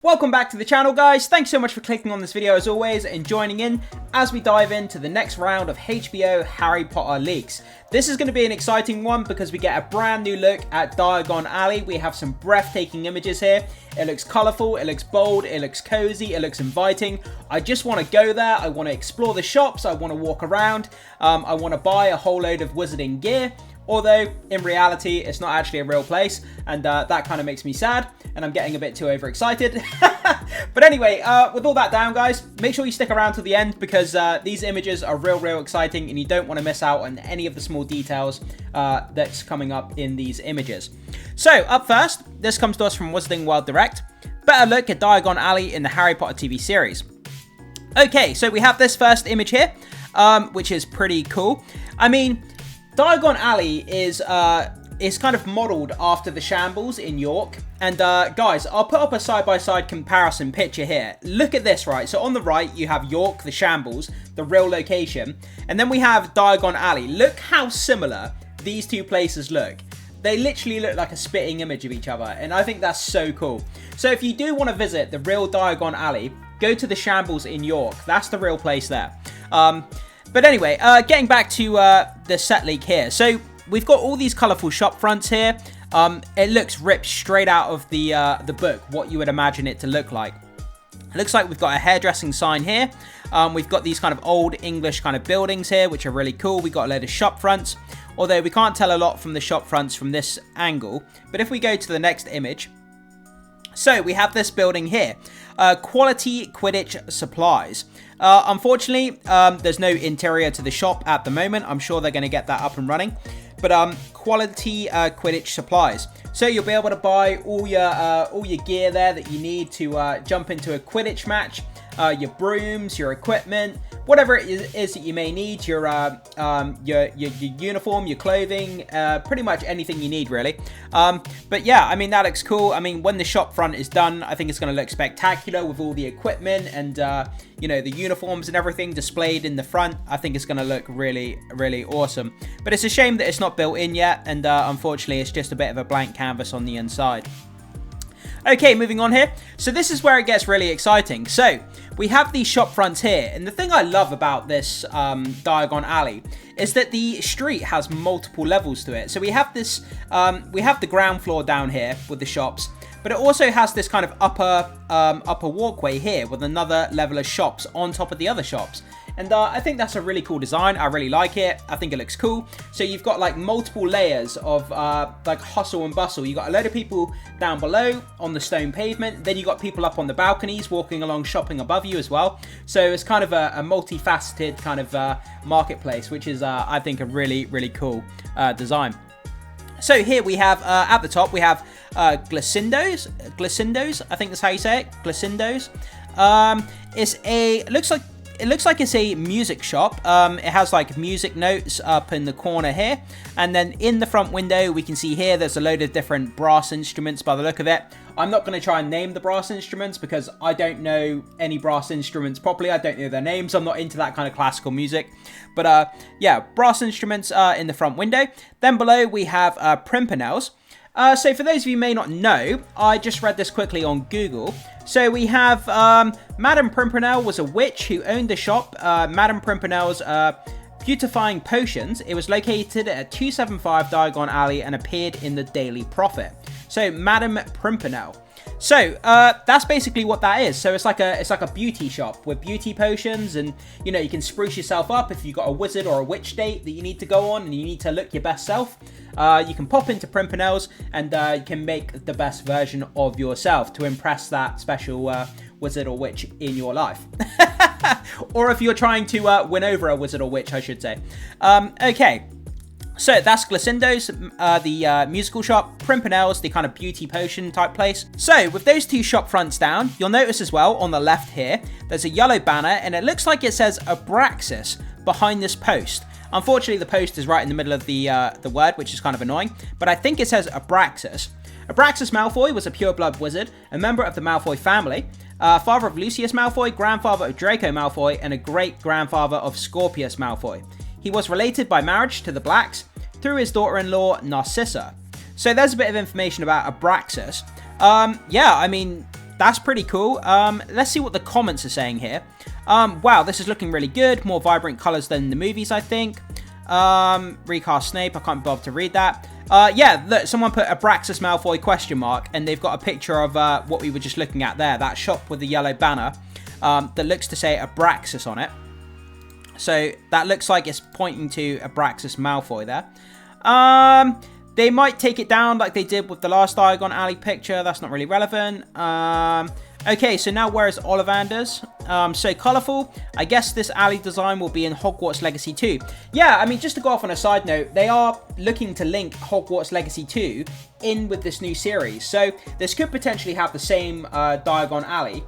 Welcome back to the channel, guys. Thanks so much for clicking on this video as always and joining in as we dive into the next round of HBO Harry Potter leaks. This is going to be an exciting one because we get a brand new look at Diagon Alley. We have some breathtaking images here. It looks colourful, it looks bold, it looks cozy, it looks inviting. I just want to go there, I want to explore the shops, I want to walk around, I want to buy a whole load of wizarding gear. Although, in reality, it's not actually a real place, and that kind of makes me sad, and I'm getting a bit too overexcited. But anyway, with all that down, guys, make sure you stick around till the end, because these images are real exciting, and you don't want to miss out on any of the small details that's coming up in these images. So, up first, this comes to us from Wizarding World Direct. Better look at Diagon Alley in the Harry Potter TV series. Okay, so we have this first image here, which is pretty cool. I mean, Diagon Alley is kind of modelled after the Shambles in York. And guys, I'll put up a side-by-side comparison picture here. Look at this, right? So on the right, you have York, the Shambles, the real location. And then we have Diagon Alley. Look how similar these two places look. They literally look like a spitting image of each other. And I think that's so cool. So if you do want to visit the real Diagon Alley, go to the Shambles in York. That's the real place there. But anyway, getting back to the set leak here. So we've got all these colourful shop fronts here. It looks ripped straight out of the book, what you would imagine it to look like. It looks like we've got a hairdressing sign here. We've got these kind of old English kind of buildings here, which are really cool. We've got a load of shop fronts, although we can't tell a lot from the shop fronts from this angle. But if we go to the next image, so we have this building here, Quality Quidditch Supplies. Unfortunately, there's no interior to the shop at the moment. I'm sure they're going to get that up and running. But Quality Quidditch Supplies. So you'll be able to buy all your gear there that you need to jump into a Quidditch match. Your brooms, your equipment, whatever it is that you may need, your uniform, your clothing, pretty much anything you need, really. But yeah, I mean, that looks cool. I mean, when the shop front is done, I think it's going to look spectacular with all the equipment and, you know, the uniforms and everything displayed in the front. I think it's going to look really awesome. But it's a shame that it's not built in yet, and unfortunately, it's just a bit of a blank canvas on the inside. Okay, moving on here. So this is where it gets really exciting. So we have these shop fronts here, and the thing I love about this Diagon Alley is that the street has multiple levels to it. So we have this, we have the ground floor down here with the shops, but it also has this kind of upper walkway here with another level of shops on top of the other shops. And I think that's a really cool design. I really like it. I think it looks cool. So you've got like multiple layers of like hustle and bustle. You've got a load of people down below on the stone pavement. Then you've got people up on the balconies walking along shopping above you as well. So it's kind of a multifaceted kind of marketplace, which is I think a really cool design. So here we have, at the top, we have Glycindos, I think that's how you say it, Glycindos. It looks like it's a music shop. It has like music notes up in the corner here. And then in the front window, we can see here, there's a load of different brass instruments by the look of it. I'm not going to try and name the brass instruments because I don't know any brass instruments properly. I don't know their names. I'm not into that kind of classical music. But yeah, brass instruments in the front window. Then below we have Pimpernels. So for those of you who may not know, I just read this quickly on Google. So we have Madame Pimpernel was a witch who owned the shop, Madame Pimpernel's Beautifying Potions. It was located at 275 Diagon Alley and appeared in the Daily Prophet. So Madame Pimpernel. So that's basically what that is. So it's like a beauty shop with beauty potions, and you know, you can spruce yourself up if you've got a wizard or a witch date that you need to go on and you need to look your best self. You can pop into Pimpernel's and you can make the best version of yourself to impress that special wizard or witch in your life. Or if you're trying to win over a wizard or witch, I should say. Okay. So that's Glycindos, the musical shop, Pimpernel's, the kind of beauty potion type place. So with those two shop fronts down, you'll notice as well on the left here, there's a yellow banner and it looks like it says Abraxas behind this post. Unfortunately, the post is right in the middle of the word, which is kind of annoying, but I think it says Abraxas. Abraxas Malfoy was a pureblood wizard, a member of the Malfoy family, father of Lucius Malfoy, grandfather of Draco Malfoy, and a great-grandfather of Scorpius Malfoy. He was related by marriage to the Blacks through his daughter-in-law, Narcissa. So there's a bit of information about Abraxas. Yeah, I mean, that's pretty cool. Let's see what the comments are saying here. Wow, this is looking really good. More vibrant colors than the movies, I think. Recast Snape. I can't be bothered to read that. Yeah, look, someone put Abraxas Malfoy question mark, and they've got a picture of what we were just looking at there, that shop with the yellow banner that looks to say Abraxas on it. So that looks like it's pointing to Abraxas Malfoy there. They might take it down like they did with the last Diagon Alley picture. That's not really relevant. Okay, so now where is Ollivander's? So colourful. I guess this alley design will be in Hogwarts Legacy 2. Yeah, I mean, just to go off on a side note, they are looking to link Hogwarts Legacy 2 in with this new series. So this could potentially have the same Diagon Alley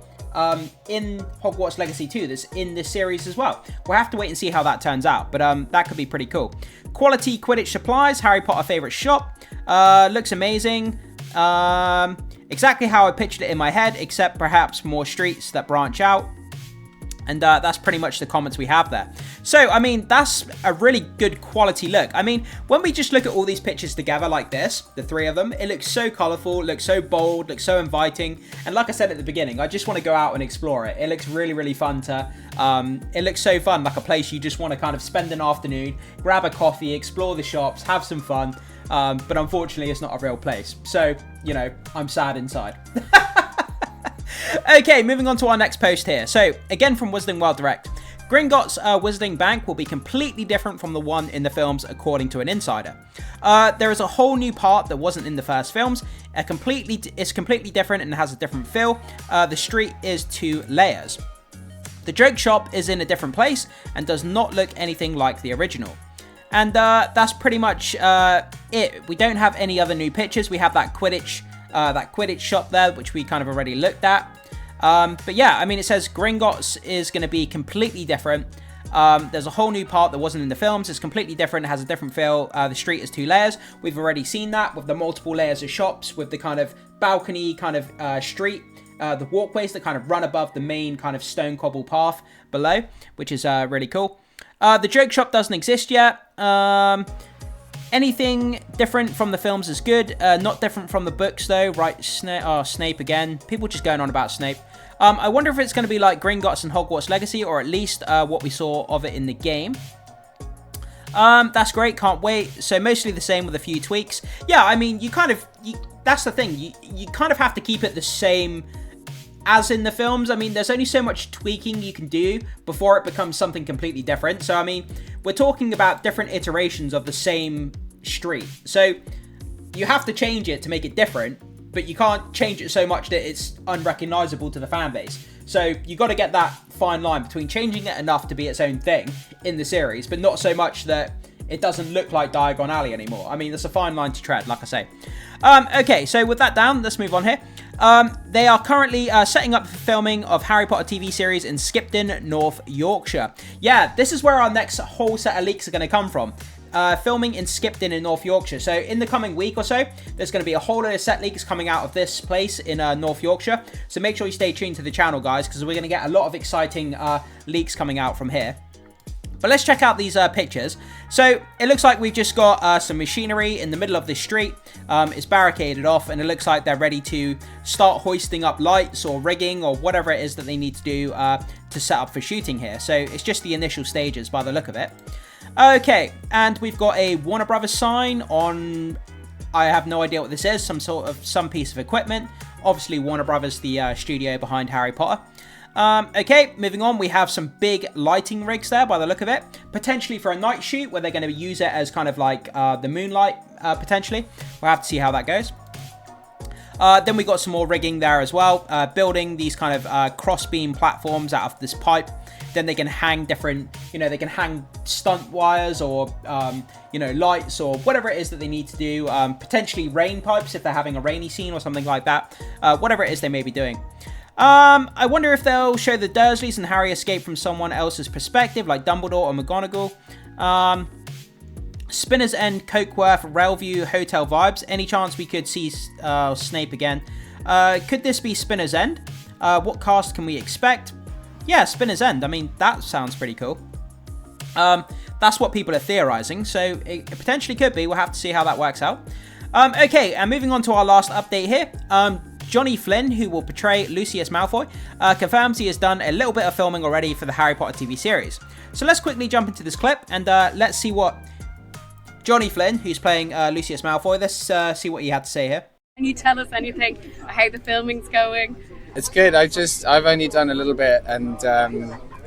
in Hogwarts Legacy 2 that's in this series as well. We'll have to wait and see how that turns out, but that could be pretty cool. Quality Quidditch supplies, Harry Potter favourite shop. Looks amazing. Exactly how I pictured it in my head, except perhaps more streets that branch out. And that's pretty much the comments we have there. So, I mean, that's a really good quality look. I mean, when we just look at all these pictures together like this, the three of them, it looks so colourful, looks so bold, looks so inviting. And like I said at the beginning, I just want to go out and explore it. It looks really, really fun to... it looks so fun, like a place you just want to kind of spend an afternoon, grab a coffee, explore the shops, have some fun. But unfortunately, it's not a real place. So, you know, I'm sad inside. Okay, moving on to our next post here. So, again from Wizarding World Direct. Gringotts Wizarding Bank will be completely different from the one in the films, according to an insider. There is a whole new part that wasn't in the first films. It's completely different and has a different feel. The street is 2 layers. The joke shop is in a different place and does not look anything like the original. And that's pretty much it. We don't have any other new pictures. We have that Quidditch shop there, which we kind of already looked at. But yeah, I mean, it says Gringotts is going to be completely different. There's a whole new part that wasn't in the films. It's completely different. It has a different feel. The street is 2 layers. We've already seen that with the multiple layers of shops, with the kind of balcony kind of street. The walkways that kind of run above the main kind of stone cobble path below, which is really cool. The joke shop doesn't exist yet. Anything different from the films is good. Not different from the books, though. Right, Snape again. People just going on about Snape. I wonder if it's going to be like Gringotts and Hogwarts Legacy, or at least what we saw of it in the game. That's great. Can't wait. So mostly the same with a few tweaks. Yeah, I mean, that's the thing. You kind of have to keep it the same as in the films. I mean, there's only so much tweaking you can do before it becomes something completely different. So, I mean, we're talking about different iterations of the same street. So, you have to change it to make it different, but you can't change it so much that it's unrecognizable to the fan base. So, you got to get that fine line between changing it enough to be its own thing in the series, but not so much that it doesn't look like Diagon Alley anymore. I mean, there's a fine line to tread, like I say. Okay, so with that down, let's move on here. They are currently setting up the filming of Harry Potter TV series in Skipton, North Yorkshire. Yeah, this is where our next whole set of leaks are going to come from. Filming in Skipton in North Yorkshire. So in the coming week or so, there's going to be a whole lot of set leaks coming out of this place in North Yorkshire. So make sure you stay tuned to the channel, guys, because we're going to get a lot of exciting leaks coming out from here. But let's check out these pictures. So it looks like we've just got some machinery in the middle of this street. It's barricaded off, and it looks like they're ready to start hoisting up lights or rigging or whatever it is that they need to do to set up for shooting here. So it's just the initial stages by the look of it. Okay, and we've got a Warner Brothers sign on... I have no idea what this is. Some piece of equipment. Obviously Warner Brothers, the studio behind Harry Potter. Okay, moving on, we have some big lighting rigs there by the look of it. Potentially for a night shoot where they're going to use it as kind of like the moonlight, potentially. We'll have to see how that goes. Then we got some more rigging there as well. Building these kind of cross-beam platforms out of this pipe. Then they can hang different, they can hang stunt wires or, lights or whatever it is that they need to do. Potentially rain pipes if they're having a rainy scene or something like that. Whatever it is they may be doing. I wonder if they'll show the Dursleys and Harry escape from someone else's perspective, like Dumbledore or McGonagall. Spinner's End, Cokeworth, Railview, Hotel vibes. Any chance we could see Snape again? Could this be Spinner's End? What cast can we expect? Yeah, Spinner's End. I mean, that sounds pretty cool. That's what people are theorizing, so it potentially could be. We'll have to see how that works out. Okay, and moving on to our last update here. Johnny Flynn, who will portray Lucius Malfoy, confirms he has done a little bit of filming already for the Harry Potter TV series. So let's quickly jump into this clip and let's see what Johnny Flynn, who's playing Lucius Malfoy, let's see what he had to say here. Can you tell us anything how the filming's going? It's good. I've only done a little bit, and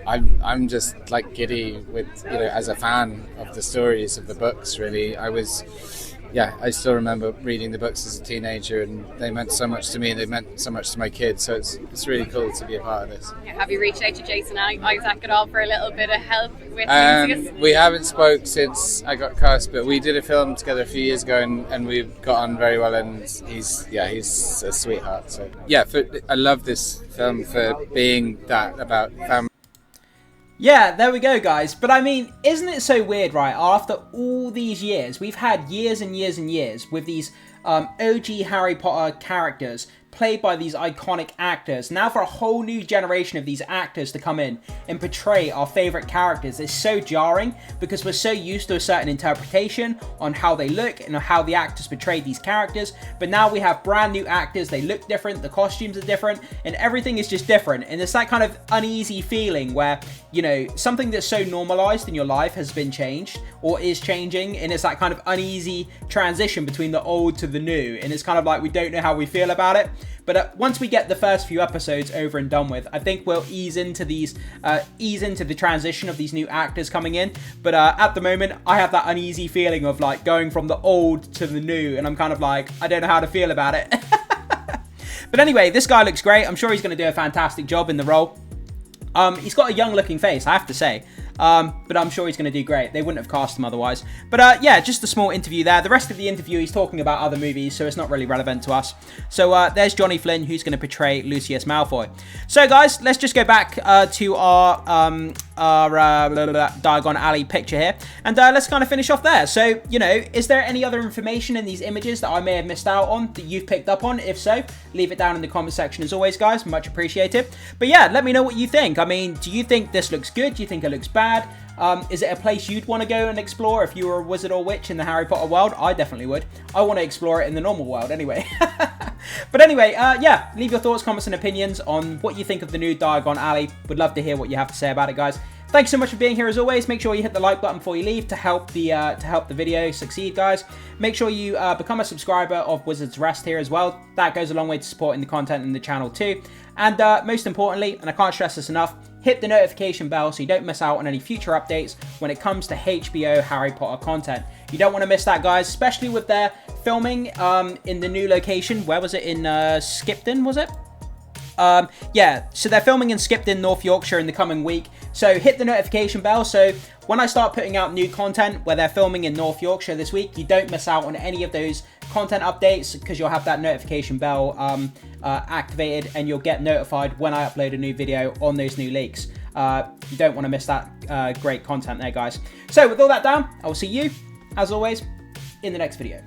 I'm just like giddy with, as a fan of the stories of the books. Really, I still remember reading the books as a teenager, and they meant so much to me, and they meant so much to my kids. So it's really cool to be a part of this. Have you reached out to Jason Isaac at all for a little bit of help with Lucius? We haven't spoke since I got cast, but we did a film together a few years ago, and we've got on very well. And he's a sweetheart. So I love this film for being that about family. Yeah, there we go, guys. But I mean, isn't it so weird, right? After all these years, we've had years and years and years with these OG Harry Potter characters played by these iconic actors. Now for a whole new generation of these actors to come in and portray our favorite characters is so jarring because we're so used to a certain interpretation on how they look and how the actors portray these characters. But now we have brand new actors, they look different, the costumes are different, and everything is just different. And it's that kind of uneasy feeling where, something that's so normalized in your life has been changed or is changing, and it's that kind of uneasy transition between the old to the new, and it's kind of like we don't know how we feel about it. But once we get the first few episodes over and done with, I think we'll ease into the transition of these new actors coming in. But at the moment, I have that uneasy feeling of like going from the old to the new, and I'm kind of like, I don't know how to feel about it. But anyway, this guy looks great. I'm sure he's going to do a fantastic job in the role. He's got a young looking face, I have to say. But I'm sure he's going to do great. They wouldn't have cast him otherwise. But yeah, just a small interview there. The rest of the interview, he's talking about other movies, so it's not really relevant to us. So there's Johnny Flynn, who's going to portray Lucius Malfoy. So guys, let's just go back to our Diagon Alley picture here, and let's kind of finish off there. So, is there any other information in these images that I may have missed out on that you've picked up on? If so, leave it down in the comment section as always, guys. Much appreciated. But yeah, let me know what you think. I mean, do you think this looks good? Do you think it looks bad? Is it a place you'd want to go and explore if you were a wizard or witch in the Harry Potter world? I definitely would. I want to explore it in the normal world anyway. But anyway, yeah, leave your thoughts, comments and opinions on what you think of the new Diagon Alley. Would love to hear what you have to say about it, guys. Thanks so much for being here as always. Make sure you hit the like button before you leave to help the video succeed, guys. Make sure you become a subscriber of Wizard's Rest here as well. That goes a long way to supporting the content in the channel too. And most importantly, and I can't stress this enough, hit the notification bell so you don't miss out on any future updates when it comes to HBO Harry Potter content. You don't want to miss that, guys, especially with their filming in the new location. Where was it? In Skipton, was it? Yeah, so they're filming in Skipton, North Yorkshire in the coming week. So hit the notification bell so when I start putting out new content where they're filming in North Yorkshire this week, you don't miss out on any of those content updates because you'll have that notification bell activated and you'll get notified when I upload a new video on those new leaks. You don't want to miss that great content there, guys. So with all that down, I will see you, as always, in the next video.